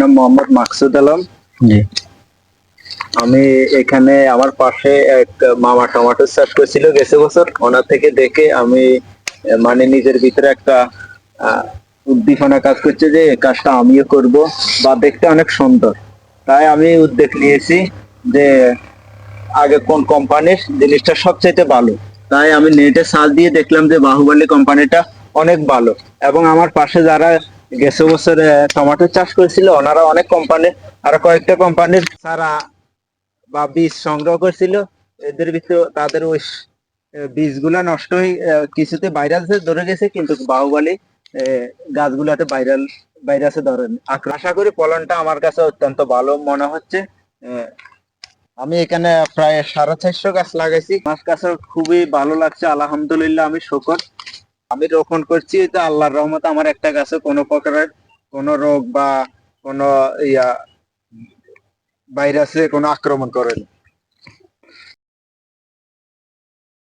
নাম মোহাম্মদ মাকসুদ আলম। জি। আমি এখানে আমার পাশে এক মামা টমেটো চাষ করেছিল গেছে বছর, ওনার থেকে দেখে আমি মানে নিজের ভিতরে একটা আহ, উদ্দীপনা কাজ করছে যে এই কাজটা আমিও করব, বা দেখতে অনেক সুন্দর। তাই আমি উদ্যোগ নিয়েছি যে আগে কোন কোম্পানির জিনিসটা সবচাইতে ভালো। তাই আমি নেটে সার্চ দিয়ে দেখলাম যে বাহুবলী কোম্পানিটা অনেক ভালো। এবং আমার পাশে যারা গেছে বছর টমেটো চাষ করেছিল, ওনারা অনেক কোম্পানি, আরো কয়েকটা কোম্পানির চারা বা বীজ সংগ্রহ করছিল। এদের ভিতরে তাদের ওই বীজগুলা নষ্ট হয়ে কিছুতে ভাইরাস ধরে গেছে, কিন্তু বাহুবলী গাছগুলাতে ভাইরাসে ধরেনি। আশা করি ফলনটা আমার কাছে অত্যন্ত ভালো মনে হচ্ছে। আহ, আমি এখানে প্রায় 450 গাছ লাগাইছি। আমার কাছে খুবই ভালো লাগছে, আলহামদুলিল্লাহ। আমি শুকর, আমি রোপণ করছি, তো আল্লাহর রহমতে আমার একটা গাছে কোনো প্রকারের কোনো রোগ বা কোনো ইয়া ভাইরাসে কোনো আক্রমণ করেনি।